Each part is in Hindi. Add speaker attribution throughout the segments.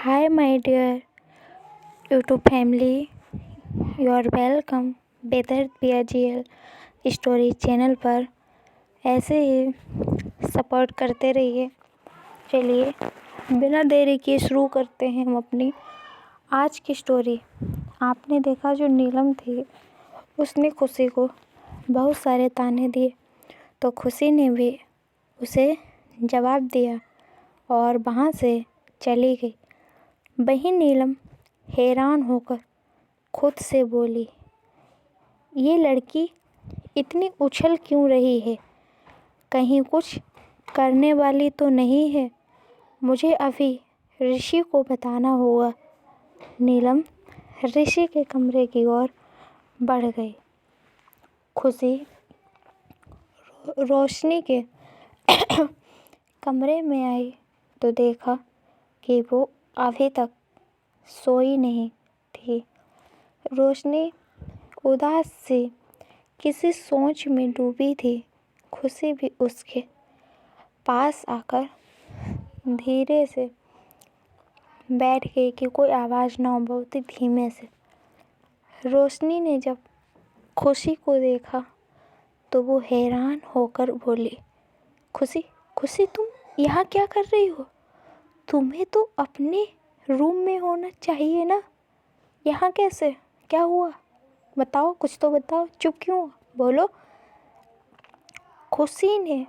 Speaker 1: Hi, my dear YouTube family. You are welcome बेदर्द BRGL स्टोरी चैनल पर। ऐसे ही सपोर्ट करते रहिए। चलिए बिना देरी किए शुरू करते हैं हम अपनी आज की स्टोरी। आपने देखा जो नीलम थी उसने खुशी को बहुत सारे ताने दिए, तो खुशी ने भी उसे जवाब दिया और वहाँ से चली गई। वहीं नीलम हैरान होकर खुद से बोली, ये लड़की इतनी उछल क्यों रही है? कहीं कुछ करने वाली तो नहीं है? मुझे अभी ऋषि को बताना होगा। नीलम ऋषि के कमरे की ओर बढ़ गई। खुशी रोशनी के कमरे में आई तो देखा कि वो अभी तक सोई नहीं थी। रोशनी उदास सी किसी सोच में डूबी थी। खुशी भी उसके पास आकर धीरे से बैठ गई कि कोई आवाज़ ना हो, बहुत ही धीमे से। रोशनी ने जब खुशी को देखा तो वो हैरान होकर बोली, खुशी खुशी तुम यहाँ क्या कर रही हो? तुम्हें तो अपने रूम में होना चाहिए ना, यहाँ कैसे? क्या हुआ? बताओ, कुछ तो बताओ, चुप क्यों? बोलो। खुशी ने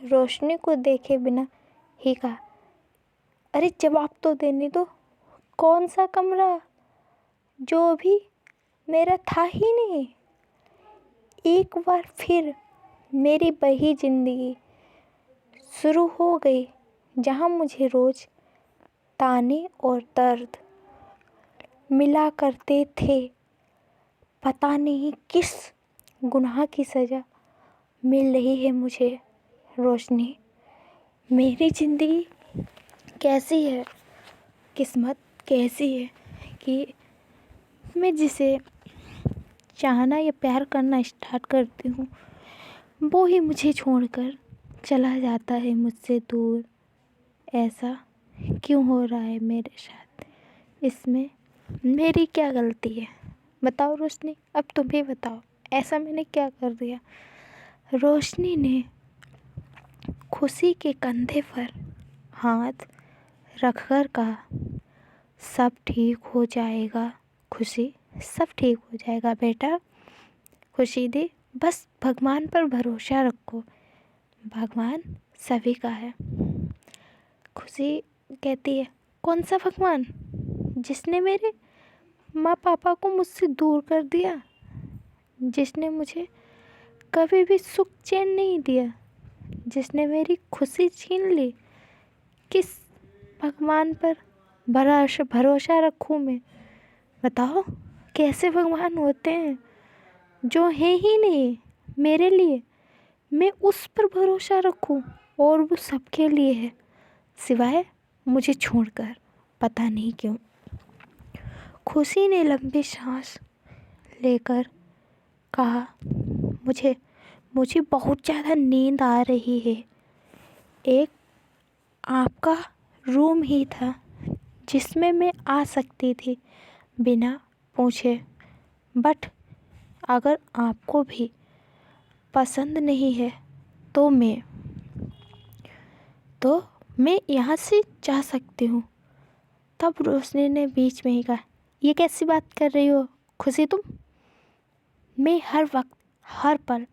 Speaker 1: रोशनी को देखे बिना ही कहा, अरे जवाब तो देने दो। कौन सा कमरा? जो अभी मेरा था ही नहीं। एक बार फिर मेरी वही जिंदगी शुरू हो गई जहाँ मुझे रोज ताने और दर्द मिला करते थे। पता नहीं किस गुनाह की सज़ा मिल रही है मुझे। रोशनी, मेरी ज़िंदगी कैसी है, किस्मत कैसी है कि मैं जिसे चाहना या प्यार करना स्टार्ट करती हूँ वो ही मुझे छोड़कर चला जाता है मुझसे दूर। ऐसा क्यों हो रहा है मेरे साथ? इसमें मेरी क्या गलती है? बताओ रोशनी, अब तुम ही बताओ, ऐसा मैंने क्या कर दिया? रोशनी ने खुशी के कंधे पर हाथ रखकर कहा, सब ठीक हो जाएगा खुशी, सब ठीक हो जाएगा बेटा। खुशी दी, बस भगवान पर भरोसा रखो, भगवान सभी का है। खुशी कहती है, कौन सा भगवान? जिसने मेरे माँ पापा को मुझसे दूर कर दिया, जिसने मुझे कभी भी सुख चैन नहीं दिया, जिसने मेरी खुशी छीन ली। किस भगवान पर भरोसा रखूं मैं? बताओ, कैसे भगवान होते हैं जो है ही नहीं मेरे लिए? मैं उस पर भरोसा रखूं और वो सबके लिए है सिवाय मुझे छोड़कर, पता नहीं क्यों। खुशी ने लंबी सांस लेकर कहा, मुझे मुझे बहुत ज़्यादा नींद आ रही है। एक आपका रूम ही था जिसमें मैं आ सकती थी बिना पूछे, बट अगर आपको भी पसंद नहीं है तो मैं यहाँ से जा सकती हूँ। तब रोशनी ने बीच में ही कहा, ये कैसी बात कर रही हो खुशी तुम? मैं हर वक्त हर पल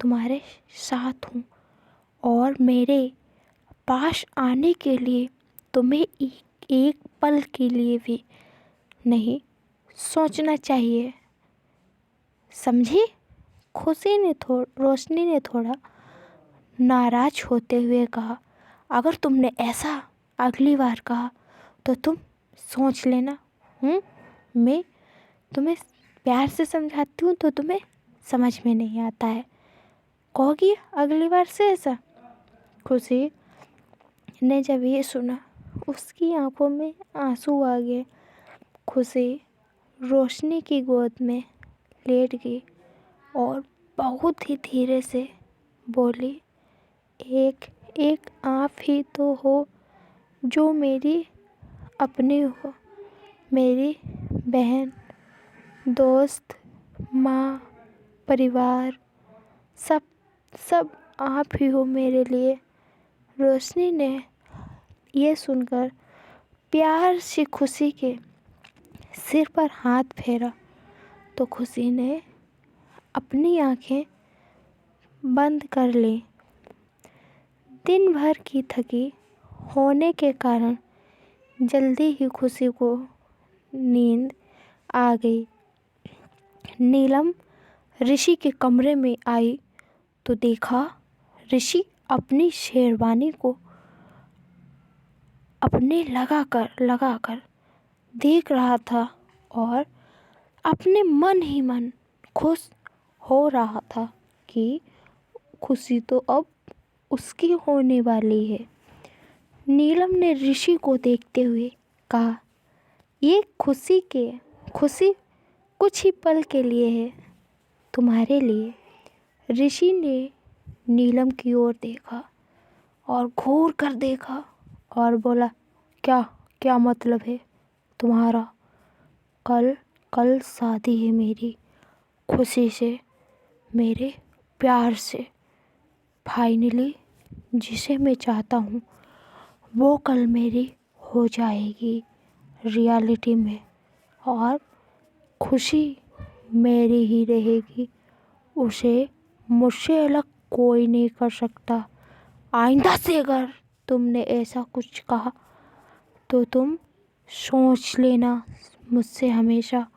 Speaker 1: तुम्हारे साथ हूँ और मेरे पास आने के लिए तुम्हें एक पल के लिए भी नहीं सोचना चाहिए, समझी? रोशनी ने थोड़ा नाराज होते हुए कहा, अगर तुमने ऐसा अगली बार कहा तो तुम सोच लेना। मैं तुम्हें प्यार से समझाती हूँ तो तुम्हें समझ में नहीं आता है। कहोगी अगली बार से ऐसा? खुशी ने जब ये सुना उसकी आंखों में आंसू आ गए। खुशी रोशनी की गोद में लेट गई और बहुत ही धीरे से बोली, एक आप ही तो हो जो मेरी अपने हो, मेरी बहन, दोस्त, माँ, परिवार, सब सब आप ही हो मेरे लिए। रोशनी ने ये सुनकर प्यार से खुशी के सिर पर हाथ फेरा तो खुशी ने अपनी आंखें बंद कर ली। दिन भर की थकी होने के कारण जल्दी ही खुशी को नींद आ गई। नीलम ऋषि के कमरे में आई तो देखा ऋषि अपनी शेरवानी को अपने लगाकर देख रहा था और अपने मन ही मन खुश हो रहा था कि खुशी तो अब उसकी होने वाली है। नीलम ने ऋषि को देखते हुए कहा, ये खुशी कुछ ही पल के लिए है, तुम्हारे लिए। ऋषि ने नीलम की ओर देखा और घूर कर देखा और बोला, क्या क्या मतलब है तुम्हारा? कल शादी है मेरी खुशी से, मेरे प्यार से। फाइनली जिसे मैं चाहता हूँ वो कल मेरी हो जाएगी रियलिटी में, और खुशी मेरी ही रहेगी। उसे मुझसे अलग कोई नहीं कर सकता। आइंदा से अगर तुमने ऐसा कुछ कहा तो तुम सोच लेना, मुझसे हमेशा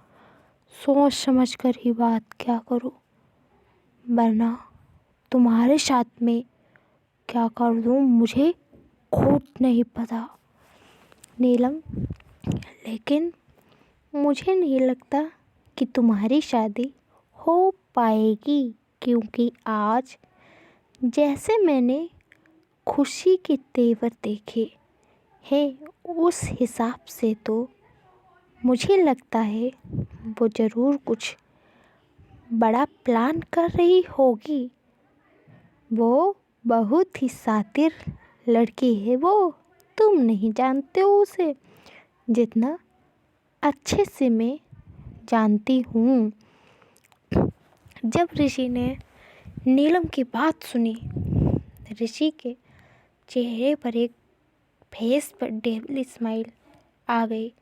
Speaker 1: सोच समझ कर ही बात क्या करो, वरना तुम्हारे साथ में क्या कर दूँ मुझे खुद नहीं पता। नीलम, लेकिन मुझे नहीं लगता कि तुम्हारी शादी हो पाएगी, क्योंकि आज जैसे मैंने खुशी के तेवर देखे हैं उस हिसाब से तो मुझे लगता है वो ज़रूर कुछ बड़ा प्लान कर रही होगी। वो बहुत ही शातिर लड़की है, वो तुम नहीं जानते हो उसे जितना अच्छे से मैं जानती हूँ। जब ऋषि ने नीलम की बात सुनी, ऋषि के चेहरे पर एक फेस पर डेविल स्माइल आ गई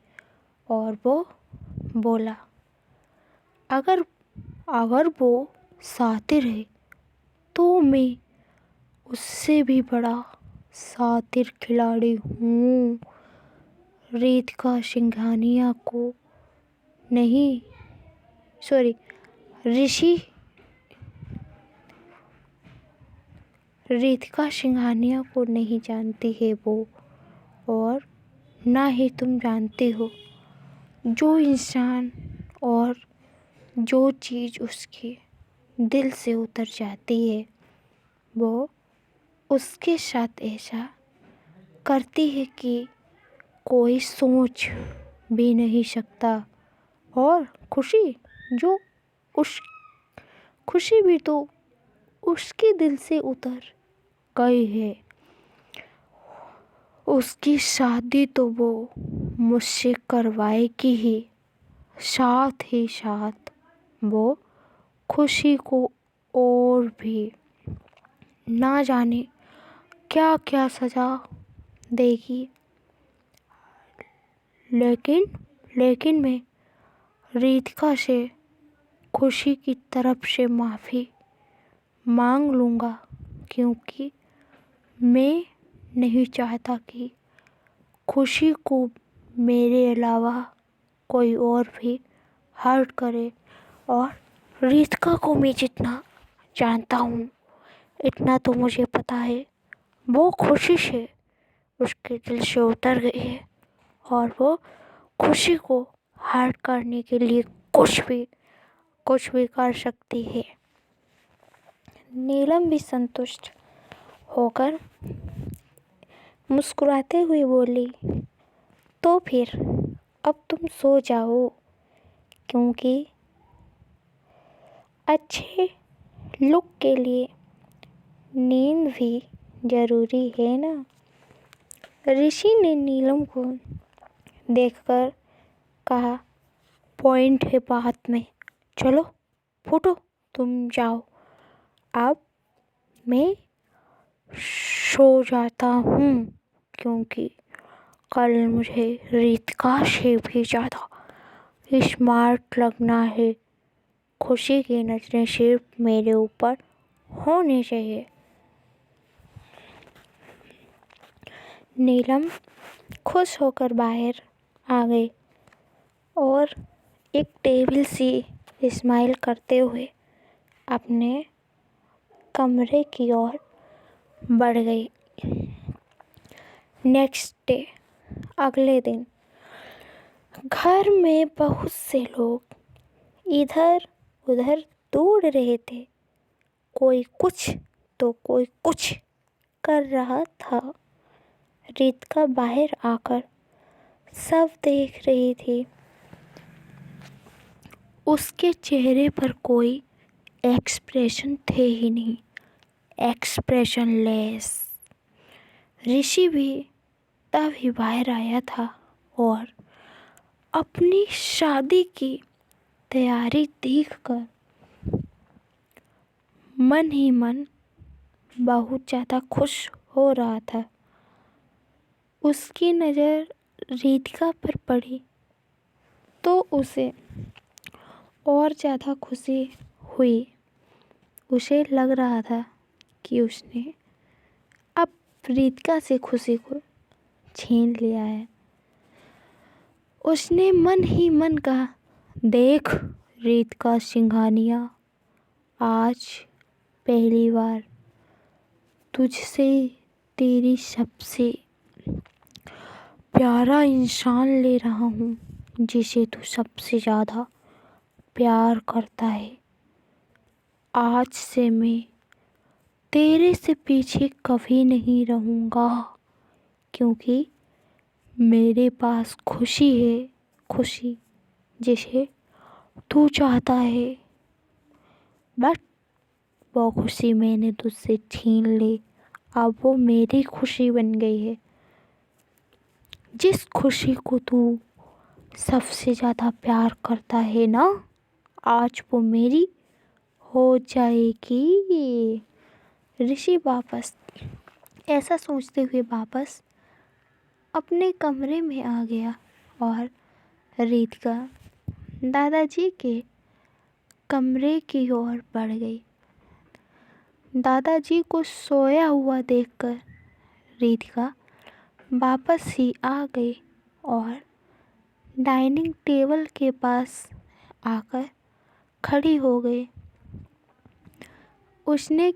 Speaker 1: और वो बोला, अगर वो शातिर है तो मैं उससे भी बड़ा शातिर खिलाड़ी हूँ। रितिका सिंघानिया को नहीं, सॉरी, रितिका सिंघानिया को नहीं जानती है वो, और ना ही तुम जानते हो। जो इंसान और जो चीज़ उसके दिल से उतर जाती है वो उसके साथ ऐसा करती है कि कोई सोच भी नहीं सकता। और खुशी भी तो उसके दिल से उतर गई है। उसकी शादी तो वो मुझसे करवाएगी ही, साथ ही साथ वो खुशी को और भी ना जाने क्या क्या सजा देगी। लेकिन मैं रितिका से खुशी की तरफ से माफ़ी मांग लूँगा, क्योंकि मैं नहीं चाहता कि खुशी को मेरे अलावा कोई और भी हर्ट करे। और रितिका को मैं जितना जानता हूँ इतना तो मुझे पता है, वो खुशी से उसके दिल से उतर गई है और वो खुशी को हर्ट करने के लिए कुछ भी कर सकती है। नीलम भी संतुष्ट होकर मुस्कुराते हुए बोली, तो फिर अब तुम सो जाओ, क्योंकि अच्छे लुक के लिए नींद भी ज़रूरी है ना। ऋषि ने नीलम को देखकर कहा, पॉइंट है बात में। चलो फूटो, तुम जाओ, अब मैं सो जाता हूँ, क्योंकि कल मुझे रितिका से भी ज़्यादा स्मार्ट लगना है। खुशी की नज़रें सिर्फ मेरे ऊपर होनी चाहिए। नीलम खुश होकर बाहर आ गई और एक टेबल सी स्माइल करते हुए अपने कमरे की ओर बढ़ गई। नेक्स्ट डे, अगले दिन, घर में बहुत से लोग इधर उधर दौड़ रहे थे। कोई कुछ तो कोई कुछ कर रहा था। रितिका बाहर आकर सब देख रही थी। उसके चेहरे पर कोई एक्सप्रेशन थे ही नहीं, एक्सप्रेशनलेस। ऋषि भी तभी बाहर आया था और अपनी शादी की तैयारी देखकर मन ही मन बहुत ज़्यादा खुश हो रहा था। उसकी नज़र रितिका पर पड़ी तो उसे और ज़्यादा खुशी हुई। उसे लग रहा था कि उसने अब रितिका से खुशी को छीन लिया है। उसने मन ही मन कहा, देख रितिका सिंघानिया, आज पहली बार तुझसे तेरी सबसे प्यारा इंसान ले रहा हूँ, जिसे तू सबसे ज़्यादा प्यार करता है। आज से मैं तेरे से पीछे कभी नहीं रहूँगा, क्योंकि मेरे पास खुशी है, खुशी जिसे तू चाहता है। बट वो खुशी मैंने तुझसे छीन ली, अब वो मेरी खुशी बन गई है। जिस खुशी को तू सबसे ज़्यादा प्यार करता है ना, आज वो मेरी हो जाएगी। ऋषि वापस ऐसा सोचते हुए वापस अपने कमरे में आ गया और रितिका दादाजी के कमरे की ओर बढ़ गई। दादाजी को सोया हुआ देखकर रितिका वापस ही आ गई और डाइनिंग टेबल के पास आकर खड़ी हो गई। उसने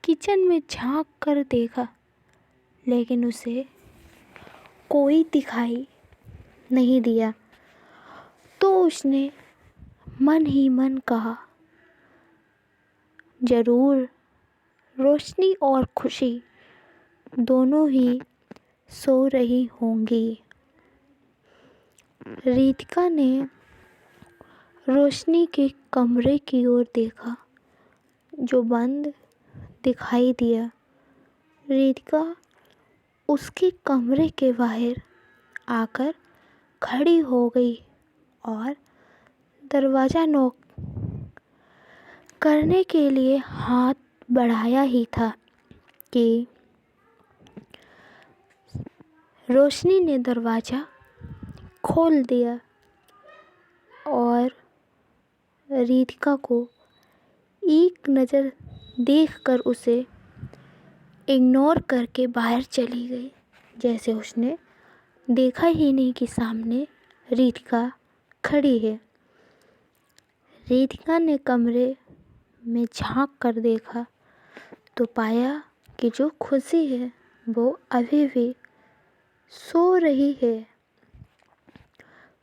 Speaker 1: किचन में झांक कर देखा, लेकिन उसे कोई दिखाई नहीं दिया। तो उसने मन ही मन कहा, जरूर रोशनी और खुशी दोनों ही सो रही होंगी। रितिका ने रोशनी के कमरे की ओर देखा, जो बंद दिखाई दिया। रितिका उसके कमरे के बाहर आकर खड़ी हो गई और दरवाज़ा नॉक करने के लिए हाथ बढ़ाया ही था कि रोशनी ने दरवाज़ा खोल दिया और रितिका को एक नज़र देखकर उसे इग्नोर करके बाहर चली गई, जैसे उसने देखा ही नहीं कि सामने रितिका खड़ी है। रितिका ने कमरे में झांक कर देखा तो पाया कि जो खुशी है वो अभी भी सो रही है।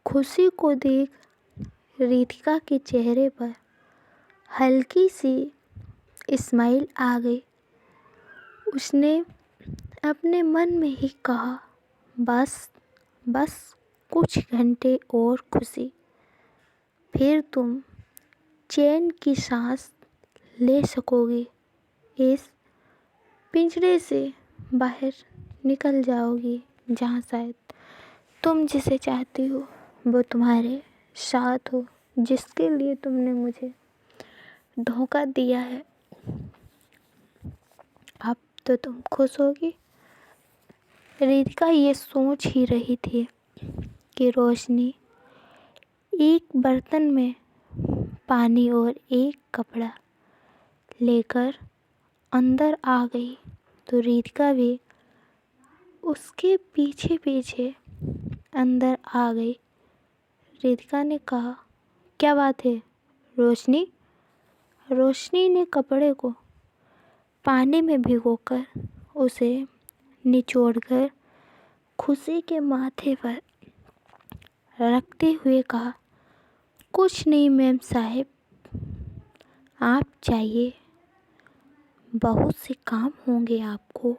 Speaker 1: खुशी को देख रितिका के चेहरे पर हल्की सी स्माइल आ गई। उसने अपने मन में ही कहा, बस बस कुछ घंटे और खुशी, फिर तुम चैन की सांस ले सकोगी, इस पिंजरे से बाहर निकल जाओगी, जहाँ शायद तुम जिसे चाहती हो वो तुम्हारे साथ हो, जिसके लिए तुमने मुझे धोखा दिया है। अब तो तुम खुश होगी। रितिका ये सोच ही रही थी कि रोशनी एक बर्तन में पानी और एक कपड़ा लेकर अंदर आ गई, तो रितिका भी उसके पीछे पीछे अंदर आ गई। रितिका ने कहा, क्या बात है रोशनी? रोशनी ने कपड़े को पानी में भिगोकर उसे निचोड़कर खुशी के माथे पर रखते हुए कहा, कुछ नहीं मैम साहब, आप जाइए, बहुत से काम होंगे आपको।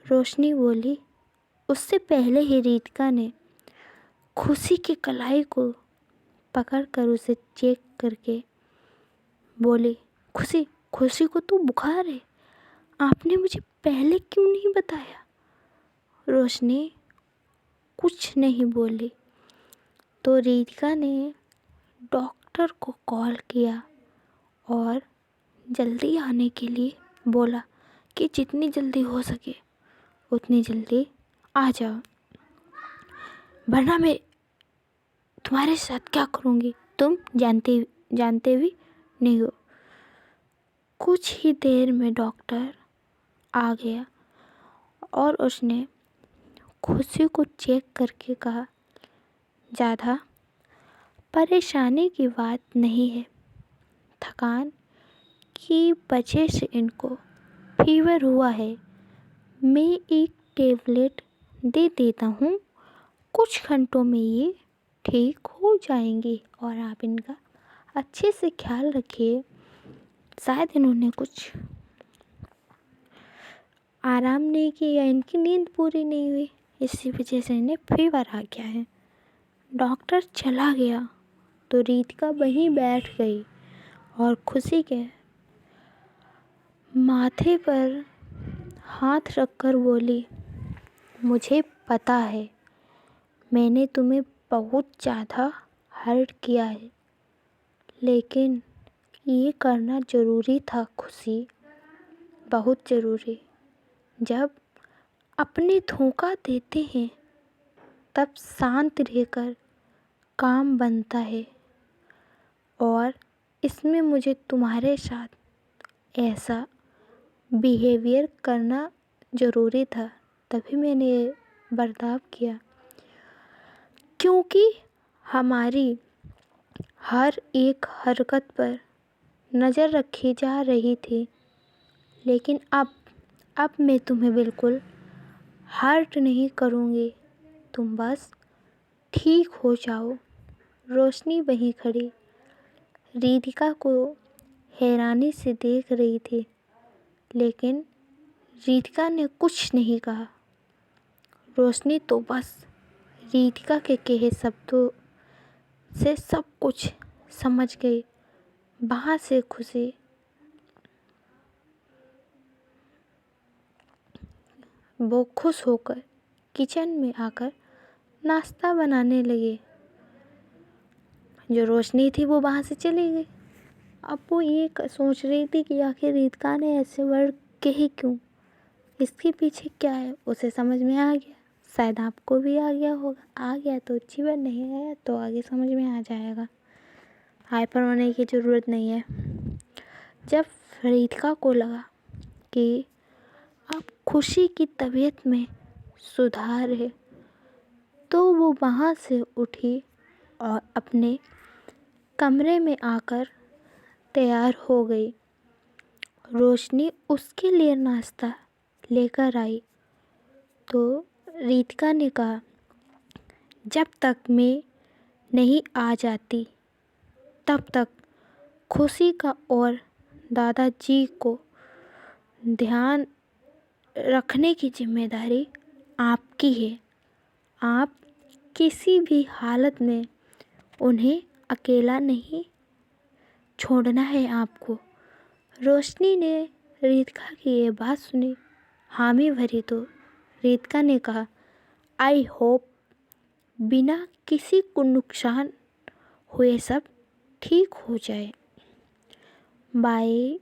Speaker 1: रोशनी बोली। उससे पहले ही रितिका ने खुशी की कलाई को पकड़कर उसे चेक करके बोली, खुशी खुशी को तो बुखार है, आपने मुझे पहले क्यों नहीं बताया? रोशनी कुछ नहीं बोली, तो रितिका ने डॉक्टर को कॉल किया और जल्दी आने के लिए बोला कि जितनी जल्दी हो सके उतनी जल्दी आ जाओ, वरना मैं तुम्हारे साथ क्या करूँगी तुम जानते भी नहीं हो। कुछ ही देर में डॉक्टर आ गया और उसने खुशी को चेक करके कहा, ज़्यादा परेशानी की बात नहीं है, थकान की वजह से इनको फीवर हुआ है, मैं एक टेबलेट दे देता हूँ, कुछ घंटों में ये ठीक हो जाएंगी और आप इनका अच्छे से ख्याल रखिए। शायद इन्होंने कुछ आराम नहीं किया, इनकी नींद पूरी नहीं हुई, इसी वजह से इन्हें फीवर आ गया है। डॉक्टर चला गया तो रितिका वहीं बैठ गई और खुशी के माथे पर हाथ रखकर बोली, मुझे पता है मैंने तुम्हें बहुत ज़्यादा हर्ट किया है, लेकिन ये करना ज़रूरी था खुशी, बहुत ज़रूरी। जब अपने धोखा देते हैं तब शांत रहकर काम बनता है, और इसमें मुझे तुम्हारे साथ ऐसा बिहेवियर करना ज़रूरी था, तभी मैंने बर्ताव किया, क्योंकि हमारी हर एक हरकत पर नज़र रखी जा रही थी। लेकिन अब मैं तुम्हें बिल्कुल हर्ट नहीं करूँगी, तुम बस ठीक हो जाओ। रोशनी वहीं खड़ी रितिका को हैरानी से देख रही थी, लेकिन रितिका ने कुछ नहीं कहा। रोशनी तो बस रितिका के कहे शब्दों से सब कुछ समझ गई। वहाँ से खुशी वो खुश होकर किचन में आकर नाश्ता बनाने लगे। जो रोशनी थी वो वहाँ से चली गई। अब वो ये सोच रही थी कि आखिर रितिका ने ऐसे वर्ड कहे क्यों, इसके पीछे क्या है। उसे समझ में आ गया, शायद आपको भी आ गया होगा। आ गया तो अच्छी बात, नहीं आया तो आगे समझ में आ जाएगा, हाइपर होने की ज़रूरत नहीं है। जब रितिका को लगा कि अब खुशी की तबीयत में सुधार है, तो वो वहाँ से उठी और अपने कमरे में आकर तैयार हो गई। रोशनी उसके लिए नाश्ता लेकर आई तो रितिका ने कहा, जब तक मैं नहीं आ जाती तब तक खुशी का और दादाजी को ध्यान रखने की जिम्मेदारी आपकी है। आप किसी भी हालत में उन्हें अकेला नहीं छोड़ना है आपको। रोशनी ने रितिका की ये बात सुनी, हामी भरी तो रितिका ने कहा, आई होप बिना किसी को नुकसान हुए सब ठीक हो जाए। बाय।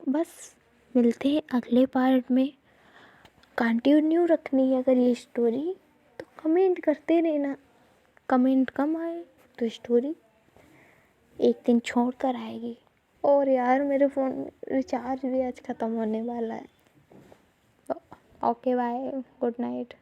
Speaker 1: बस मिलते हैं अगले पार्ट में। कंटिन्यू रखनी है अगर ये स्टोरी तो कमेंट करते रहना। कमेंट कम आए तो स्टोरी एक दिन छोड़ कर आएगी। और यार मेरे फ़ोन में रिचार्ज भी आज ख़त्म होने वाला है। Okay bye, good night.